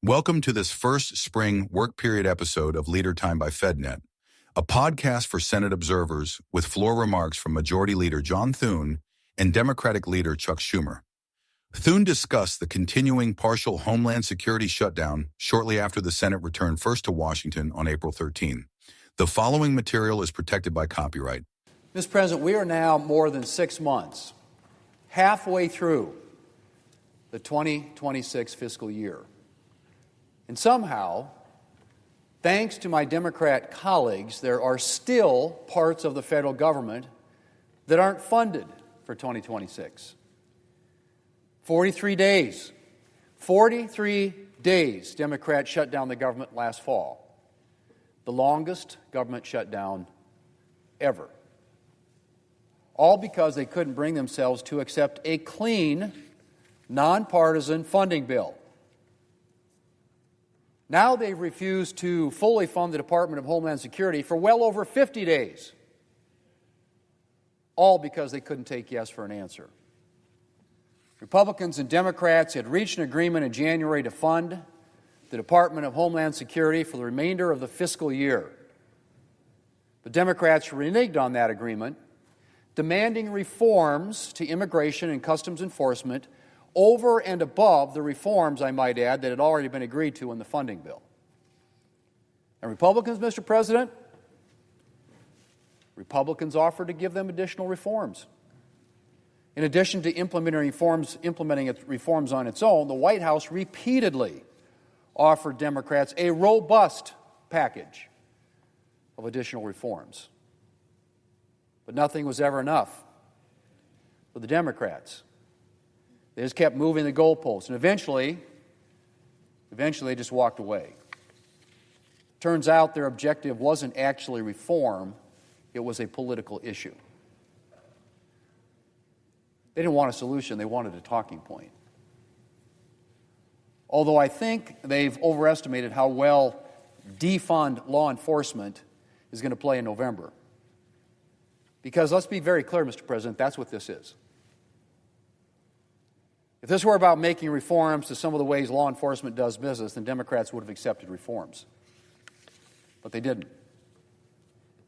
Welcome to this first spring work period episode of Leader Time by FedNet, a podcast for Senate observers with floor remarks from Majority Leader John Thune and Democratic Leader Chuck Schumer. Thune discussed the continuing partial Homeland Security shutdown shortly after the Senate returned first to Washington on April 13. The following material is protected by copyright. Mr. President, we are now more than 6 months, halfway through the 2026 fiscal year. And somehow, thanks to my Democrat colleagues, there are still parts of the federal government that aren't funded for 2026. 43 days. 43 days Democrats shut down the government last fall. The longest government shutdown ever. All because they couldn't bring themselves to accept a clean, nonpartisan funding bill. Now they've refused to fully fund the Department of Homeland Security for well over 50 days, all because they couldn't take yes for an answer. Republicans and Democrats had reached an agreement in January to fund the Department of Homeland Security for the remainder of the fiscal year. The Democrats reneged on that agreement, demanding reforms to immigration and customs enforcement over and above the reforms, I might add, that had already been agreed to in the funding bill. And Republicans, Mr. President, Republicans offered to give them additional reforms. In addition to implementing reforms on its own, the White House repeatedly offered Democrats a robust package of additional reforms. But nothing was ever enough for the Democrats. They just kept moving the goalposts, and eventually they just walked away. Turns out their objective wasn't actually reform, it was a political issue. They didn't want a solution, they wanted a talking point. Although I think they've overestimated how well defund law enforcement is going to play in November. Because let's be very clear, Mr. President, that's what this is. If this were about making reforms to some of the ways law enforcement does business, then Democrats would have accepted reforms. But they didn't.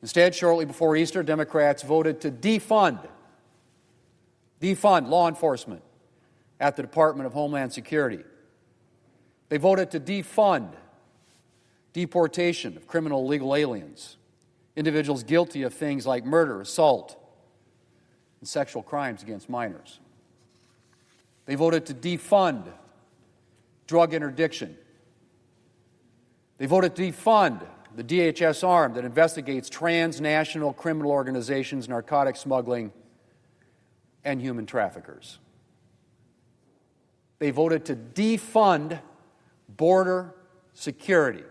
Instead, shortly before Easter, Democrats voted to defund law enforcement at the Department of Homeland Security. They voted to defund deportation of criminal illegal aliens, individuals guilty of things like murder, assault, and sexual crimes against minors. They voted to defund drug interdiction. They voted to defund the DHS arm that investigates transnational criminal organizations, narcotic smuggling, and human traffickers. They voted to defund border security.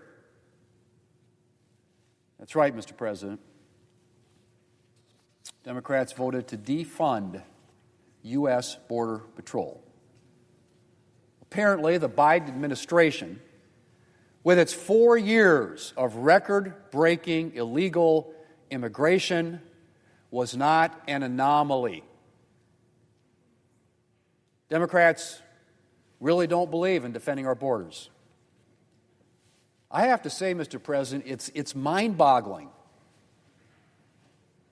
That's right, Mr. President. Democrats voted to defund U.S. Border Patrol. Apparently, the Biden administration, with its 4 years of record-breaking illegal immigration, was not an anomaly. Democrats really don't believe in defending our borders. I have to say, Mr. President, it's mind-boggling.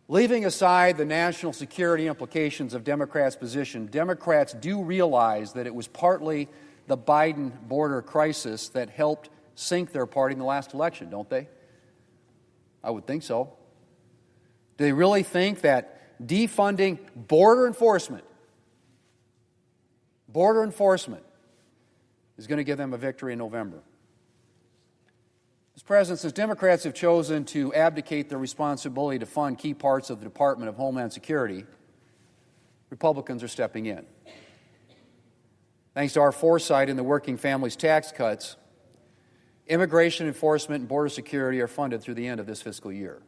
Leaving aside the national security implications of Democrats' position, Democrats do realize that it was partly the Biden border crisis that helped sink their party in the last election, don't they? I would think so. Do they really think that defunding border enforcement is going to give them a victory in November? Mr. President, since Democrats have chosen to abdicate their responsibility to fund key parts of the Department of Homeland Security, Republicans are stepping in. Thanks to our foresight in the working families tax cuts, immigration enforcement and border security are funded through the end of this fiscal year.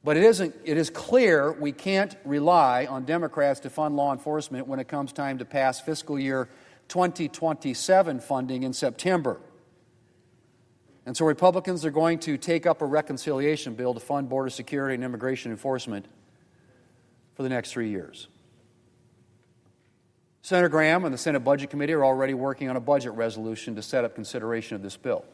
But it is clear we can't rely on Democrats to fund law enforcement when it comes time to pass fiscal year 2027 funding in September. And so Republicans are going to take up a reconciliation bill to fund border security and immigration enforcement for the next 3 years. Senator Graham and the Senate Budget Committee are already working on a budget resolution to set up consideration of this bill.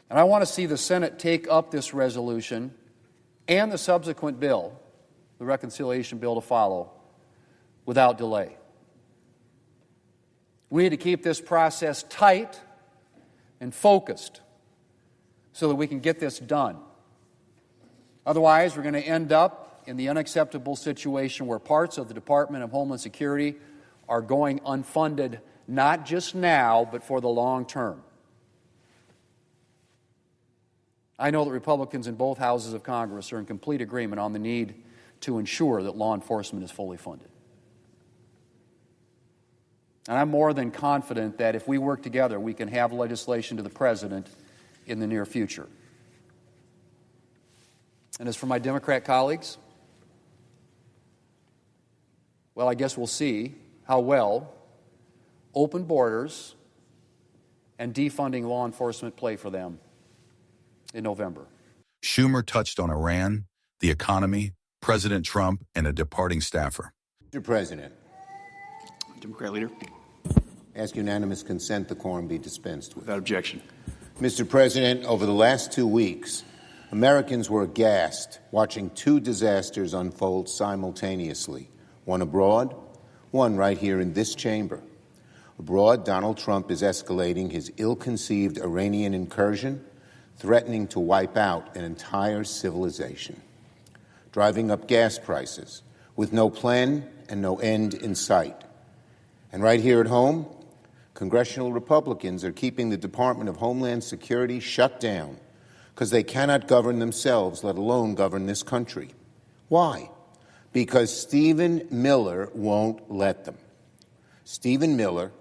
And I want to see the Senate take up this resolution and the subsequent bill, the reconciliation bill to follow, without delay. We need to keep this process tight and focused so that we can get this done. Otherwise, we're going to end up in the unacceptable situation where parts of the Department of Homeland Security are going unfunded, not just now, but for the long term. I know that Republicans in both houses of Congress are in complete agreement on the need to ensure that law enforcement is fully funded. And I'm more than confident that if we work together, we can have legislation to the President in the near future. And as for my Democrat colleagues, well, I guess we'll see how well open borders and defunding law enforcement play for them in November. Schumer touched on Iran, the economy, President Trump, and a departing staffer. Mr. President. Democrat leader. Ask unanimous consent the quorum be dispensed with. Without objection. Mr. President, over the last 2 weeks, Americans were aghast watching two disasters unfold simultaneously, one abroad, one right here in this chamber. Abroad, Donald Trump is escalating his ill-conceived Iranian incursion, threatening to wipe out an entire civilization, driving up gas prices with no plan and no end in sight. And right here at home, congressional Republicans are keeping the Department of Homeland Security shut down because they cannot govern themselves, let alone govern this country. Why? Because Stephen Miller won't let them. Stephen Miller,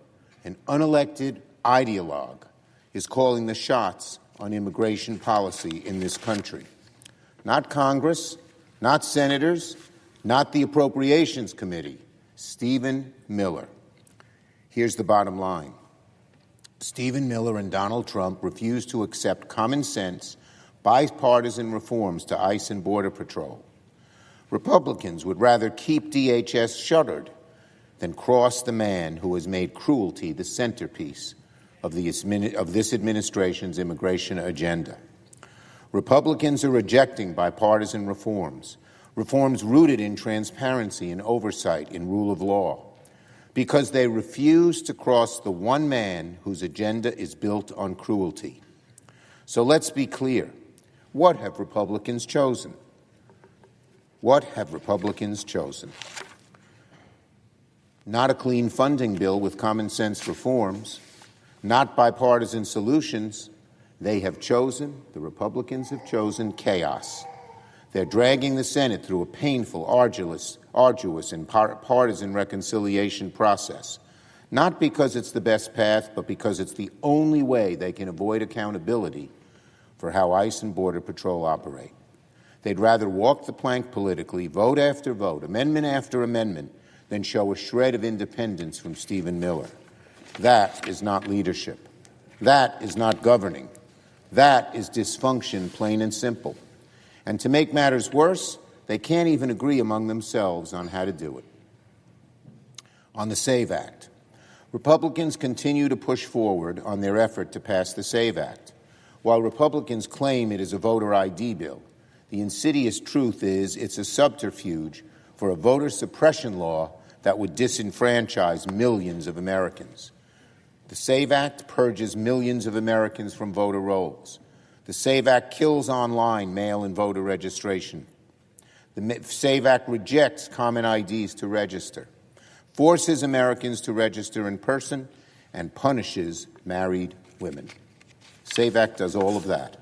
an unelected ideologue, is calling the shots on immigration policy in this country. Not Congress, not senators, not the Appropriations Committee. Stephen Miller. Here's the bottom line. Stephen Miller and Donald Trump refuse to accept common sense, bipartisan reforms to ICE and Border Patrol. Republicans would rather keep DHS shuttered than cross the man who has made cruelty the centerpiece of this administration's immigration agenda. Republicans are rejecting bipartisan reforms, reforms rooted in transparency and oversight in rule of law, because they refuse to cross the one man whose agenda is built on cruelty. So let's be clear. What have Republicans chosen? What have Republicans chosen? Not a clean funding bill with common sense reforms, not bipartisan solutions. The Republicans have chosen chaos. They're dragging the Senate through a painful, arduous and partisan reconciliation process, not because it's the best path, but because it's the only way they can avoid accountability for how ICE and Border Patrol operate. They'd rather walk the plank politically, vote after vote, amendment after amendment, than show a shred of independence from Stephen Miller. That is not leadership. That is not governing. That is dysfunction, plain and simple. And to make matters worse, they can't even agree among themselves on how to do it. On the SAVE Act, Republicans continue to push forward on their effort to pass the SAVE Act. While Republicans claim it is a voter ID bill, the insidious truth is it's a subterfuge for a voter suppression law that would disenfranchise millions of Americans. The SAVE Act purges millions of Americans from voter rolls. The SAVE Act kills online mail-in voter registration. The SAVE Act rejects common IDs to register, forces Americans to register in person, and punishes married women. SAVE Act does all of that.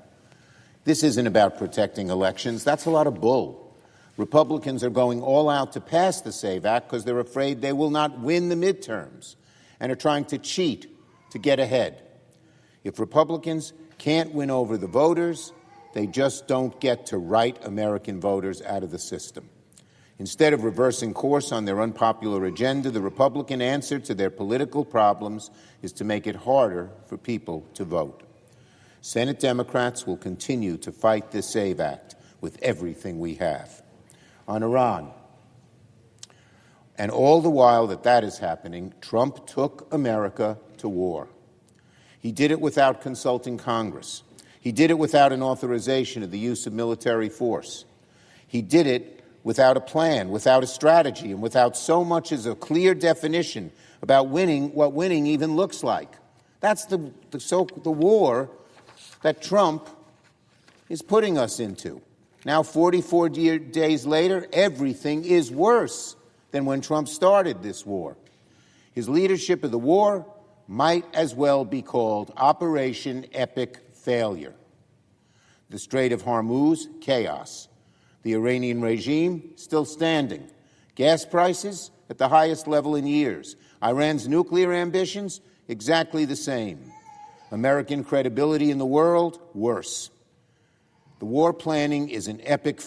This isn't about protecting elections. That's a lot of bull. Republicans are going all out to pass the SAVE Act because they're afraid they will not win the midterms and are trying to cheat to get ahead. If Republicans can't win over the voters, they just don't get to write American voters out of the system. Instead of reversing course on their unpopular agenda, the Republican answer to their political problems is to make it harder for people to vote. Senate Democrats will continue to fight this SAVE Act with everything we have. On Iran, And all the while that is happening, Trump took America to war. He did it without consulting Congress. He did it without an authorization of the use of military force. He did it without a plan, without a strategy, and without so much as a clear definition about what winning even looks like. That's the war that Trump is putting us into. Now, 44 days later, everything is worse than when Trump started this war. His leadership of the war might as well be called Operation Epic Failure. The Strait of Hormuz, chaos. The Iranian regime, still standing. Gas prices at the highest level in years. Iran's nuclear ambitions, exactly the same. American credibility in the world, worse. This war planning is an epic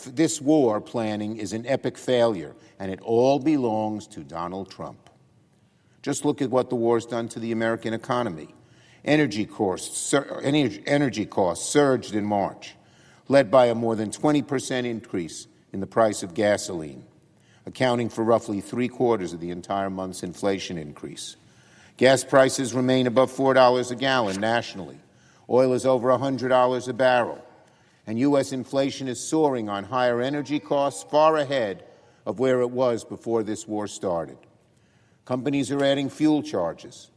failure, and it all belongs to Donald Trump. Just look at what the war's done to the American economy. Energy costs surged in March, led by a more than 20% increase in the price of gasoline, accounting for roughly 3/4 of the entire month's inflation increase. Gas prices remain above $4 a gallon nationally. Oil is over $100 a barrel. And U.S. inflation is soaring on higher energy costs, far ahead of where it was before this war started. Companies are adding fuel surcharges.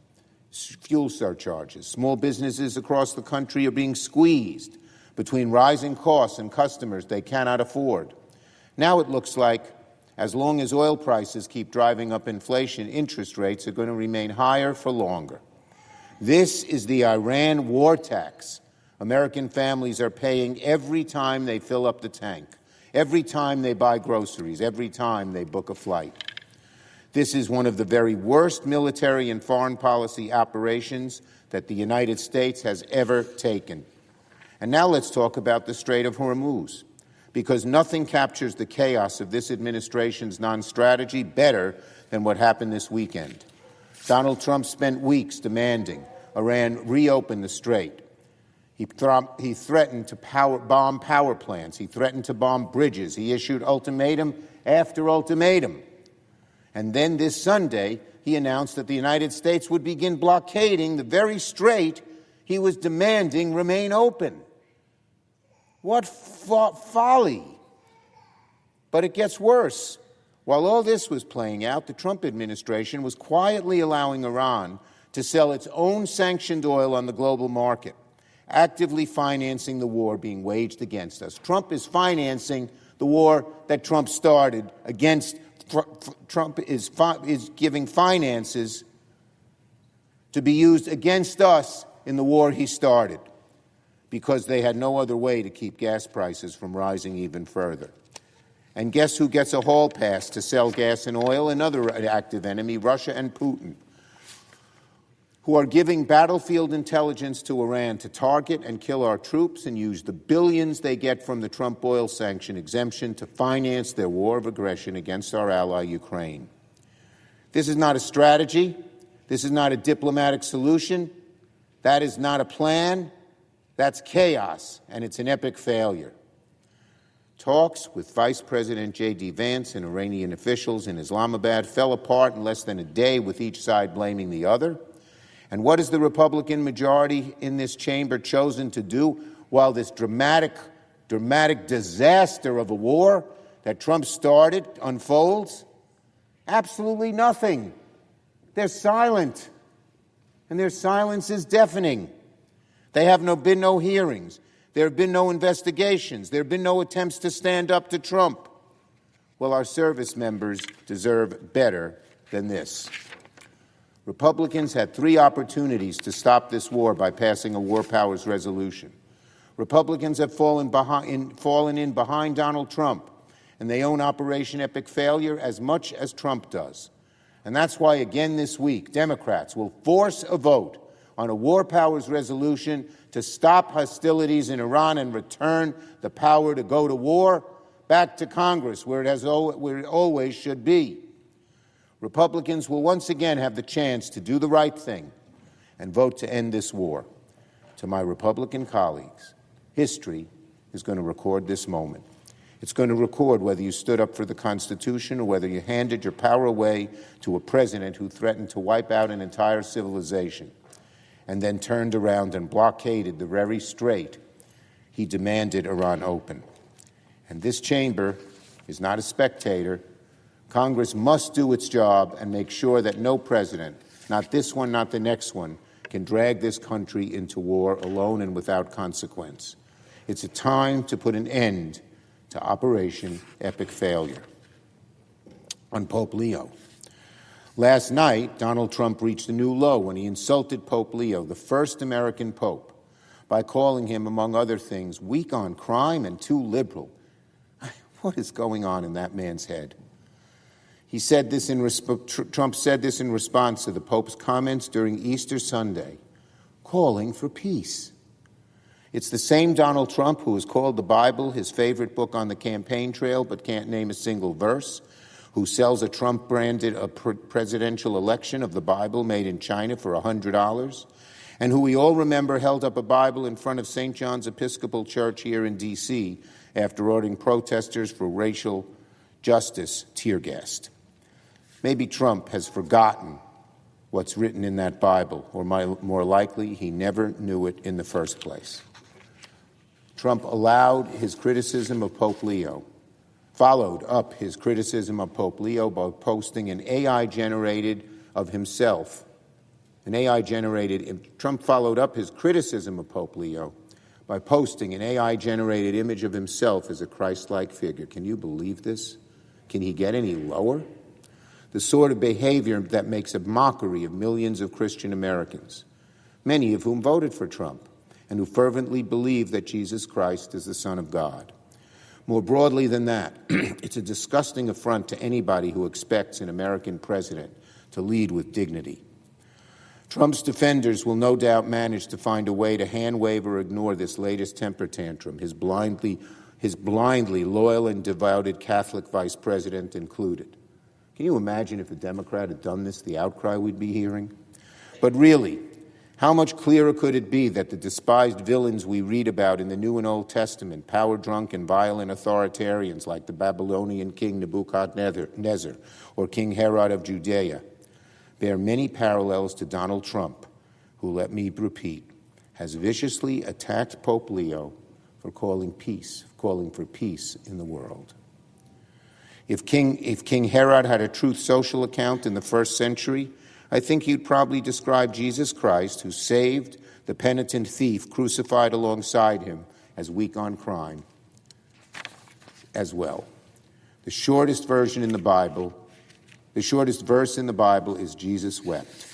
Small businesses across the country are being squeezed between rising costs and customers they cannot afford. Now it looks like, as long as oil prices keep driving up inflation, interest rates are going to remain higher for longer. This is the Iran war tax American families are paying every time they fill up the tank, every time they buy groceries, every time they book a flight. This is one of the very worst military and foreign policy operations that the United States has ever taken. And now let's talk about the Strait of Hormuz, because nothing captures the chaos of this administration's non-strategy better than what happened this weekend. Donald Trump spent weeks demanding Iran reopen the strait. He threatened to bomb power plants. He threatened to bomb bridges. He issued ultimatum after ultimatum. And then this Sunday, he announced that the United States would begin blockading the very strait he was demanding remain open. What folly! But it gets worse. While all this was playing out, the Trump administration was quietly allowing Iran to sell its own sanctioned oil on the global market, actively financing the war being waged against us. Trump is financing the war that Trump started against. Trump is giving finances to be used against us in the war he started, because they had no other way to keep gas prices from rising even further. And guess who gets a hall pass to sell gas and oil? Another active enemy, Russia and Putin, who are giving battlefield intelligence to Iran to target and kill our troops and use the billions they get from the Trump oil sanction exemption to finance their war of aggression against our ally, Ukraine. This is not a strategy. This is not a diplomatic solution. That is not a plan. That's chaos, and it's an epic failure. Talks with Vice President J.D. Vance and Iranian officials in Islamabad fell apart in less than a day, with each side blaming the other. And what has the Republican majority in this chamber chosen to do while this dramatic disaster of a war that Trump started unfolds? Absolutely nothing. They're silent, and their silence is deafening. There have been no hearings. There have been no investigations. There have been no attempts to stand up to Trump. Well, our service members deserve better than this. Republicans had 3 opportunities to stop this war by passing a war powers resolution. Republicans have fallen in behind Donald Trump, and they own Operation Epic Failure as much as Trump does. And that's why, again this week, Democrats will force a vote on a war powers resolution to stop hostilities in Iran and return the power to go to war back to Congress, where it always should be. Republicans will once again have the chance to do the right thing and vote to end this war. To my Republican colleagues, history is going to record this moment. It's going to record whether you stood up for the Constitution or whether you handed your power away to a president who threatened to wipe out an entire civilization and then turned around and blockaded the very strait he demanded Iran open. And this chamber is not a spectator. Congress must do its job and make sure that no president, not this one, not the next one, can drag this country into war alone and without consequence. It's a time to put an end to Operation Epic Failure. On Pope Leo. Last night, Donald Trump reached a new low when he insulted Pope Leo, the first American pope, by calling him, among other things, weak on crime and too liberal. What is going on in that man's head? Trump said this in response to the Pope's comments during Easter Sunday, calling for peace. It's the same Donald Trump who has called the Bible his favorite book on the campaign trail but can't name a single verse, who sells a Trump-branded presidential election of the Bible made in China for $100, and who we all remember held up a Bible in front of St. John's Episcopal Church here in D.C. after ordering protesters for racial justice tear-gassed. Maybe Trump has forgotten what's written in that Bible, or more likely, he never knew it in the first place. Trump followed up his criticism of Pope Leo by posting an AI-generated of himself. Trump followed up his criticism of Pope Leo by posting an AI-generated image of himself as a Christ-like figure. Can you believe this? Can he get any lower? The sort of behavior that makes a mockery of millions of Christian Americans, many of whom voted for Trump and who fervently believe that Jesus Christ is the Son of God. More broadly than that, it's a disgusting affront to anybody who expects an American president to lead with dignity. Trump's defenders will no doubt manage to find a way to hand-wave or ignore this latest temper tantrum, his blindly loyal and devoted Catholic vice president included. Can you imagine if a Democrat had done this, the outcry we'd be hearing? But really, how much clearer could it be that the despised villains we read about in the New and Old Testament, power-drunk and violent authoritarians like the Babylonian king Nebuchadnezzar or King Herod of Judea, bear many parallels to Donald Trump, who, let me repeat, has viciously attacked Pope Leo for calling for peace in the world. If King Herod had a Truth Social account in the first century, I think he'd probably describe Jesus Christ, who saved the penitent thief crucified alongside him, as weak on crime as well. The shortest verse in the Bible is Jesus wept.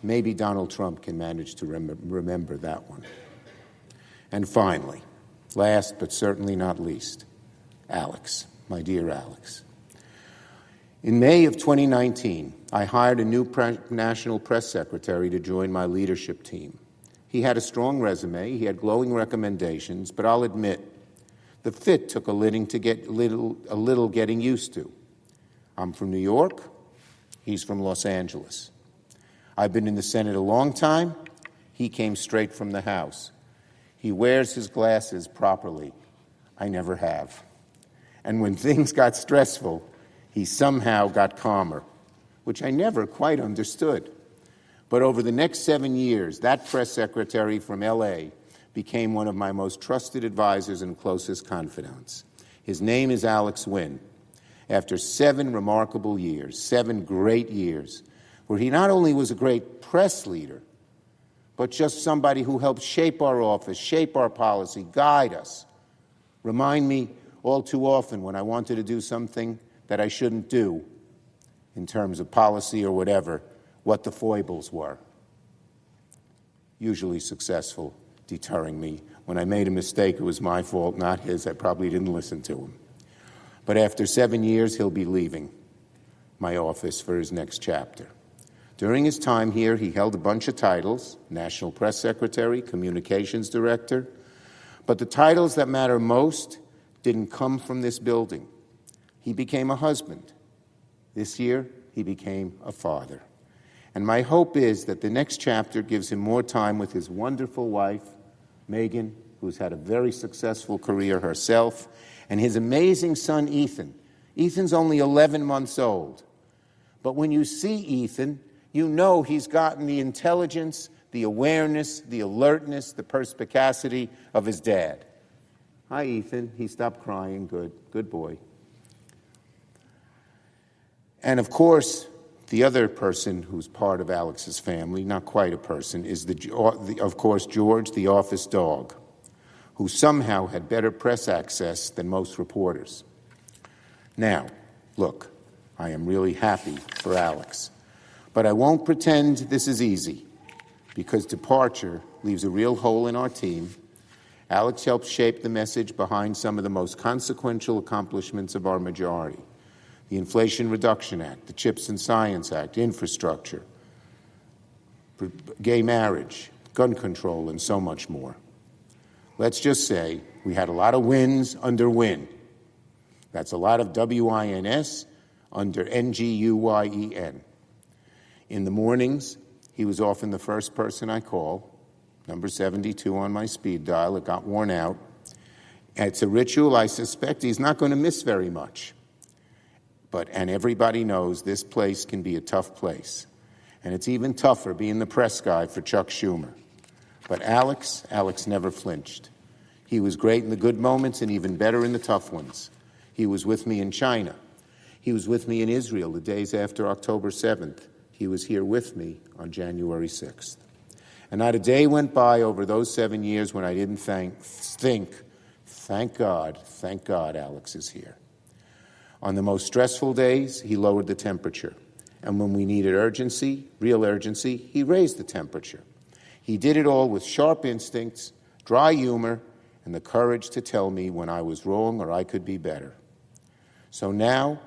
Maybe Donald Trump can manage to remember that one. And finally, last but certainly not least, Alex. My dear Alex. In May of 2019, I hired a new national press secretary to join my leadership team. He had a strong resume, he had glowing recommendations, but I'll admit, the fit took a little getting used to. I'm from New York, he's from Los Angeles. I've been in the Senate a long time, he came straight from the House. He wears his glasses properly. I never have. And when things got stressful, he somehow got calmer, which I never quite understood. But over the next 7 years, that press secretary from L.A. became one of my most trusted advisors and closest confidants. His name is Alex Nguyen. After 7 remarkable years, 7 great years, where he not only was a great press leader, but just somebody who helped shape our office, shape our policy, guide us, remind me all too often when I wanted to do something that I shouldn't do in terms of policy or whatever, what the foibles were. Usually successful, deterring me. When I made a mistake, it was my fault, not his. I probably didn't listen to him. But after 7 years, he'll be leaving my office for his next chapter. During his time here, he held a bunch of titles: National Press Secretary, Communications Director. But the titles that matter most didn't come from this building. He became a husband. This year, he became a father. And my hope is that the next chapter gives him more time with his wonderful wife, Megan, who's had a very successful career herself, and his amazing son, Ethan. Ethan's only 11 months old. But when you see Ethan, you know he's gotten the intelligence, the awareness, the alertness, the perspicacity of his dad. Hi, Ethan. He stopped crying. Good. Good boy. And of course, the other person who's part of Alex's family, not quite a person, is, of course, George, the office dog, who somehow had better press access than most reporters. Now, look, I am really happy for Alex, but I won't pretend this is easy, because departure leaves a real hole in our team. Alex helped shape the message behind some of the most consequential accomplishments of our majority: the Inflation Reduction Act, the CHIPS and Science Act, infrastructure, gay marriage, gun control, and so much more. Let's just say we had a lot of wins under win. That's a lot of WINS under NGUYEN. In the mornings, he was often the first person I call, number 72 on my speed dial. It got worn out. It's a ritual I suspect he's not going to miss very much. And everybody knows this place can be a tough place. And it's even tougher being the press guy for Chuck Schumer. But Alex never flinched. He was great in the good moments and even better in the tough ones. He was with me in China. He was with me in Israel the days after October 7th. He was here with me on January 6th. And not a day went by over those 7 years when I didn't think, thank God Alex is here. On the most stressful days, he lowered the temperature. And when we needed urgency, real urgency, he raised the temperature. He did it all with sharp instincts, dry humor, and the courage to tell me when I was wrong or I could be better. So now,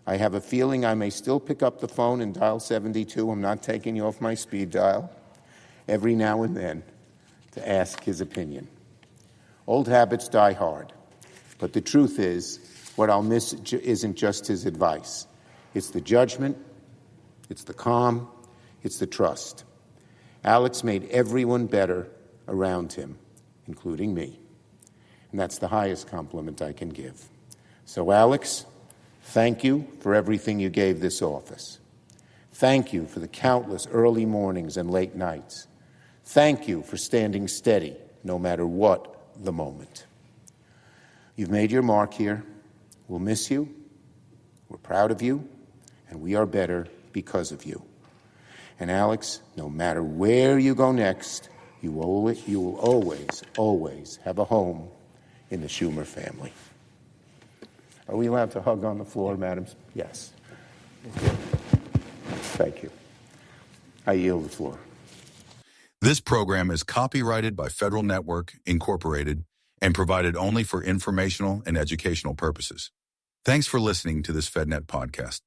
I have a feeling I may still pick up the phone and dial 72. I'm not taking you off my speed dial. Every now and then, to ask his opinion. Old habits die hard. But the truth is, what I'll miss isn't just his advice. It's the judgment, it's the calm, it's the trust. Alex made everyone better around him, including me. And that's the highest compliment I can give. So, Alex, thank you for everything you gave this office. Thank you for the countless early mornings and late nights. Thank you for standing steady, no matter what the moment. You've made your mark here. We'll miss you. We're proud of you. And we are better because of you. And Alex, no matter where you go next, you will always have a home in the Schumer family. Are we allowed to hug on the floor, madam? Yes. Thank you. I yield the floor. This program is copyrighted by Federal Network, Incorporated, and provided only for informational and educational purposes. Thanks for listening to this FedNet podcast.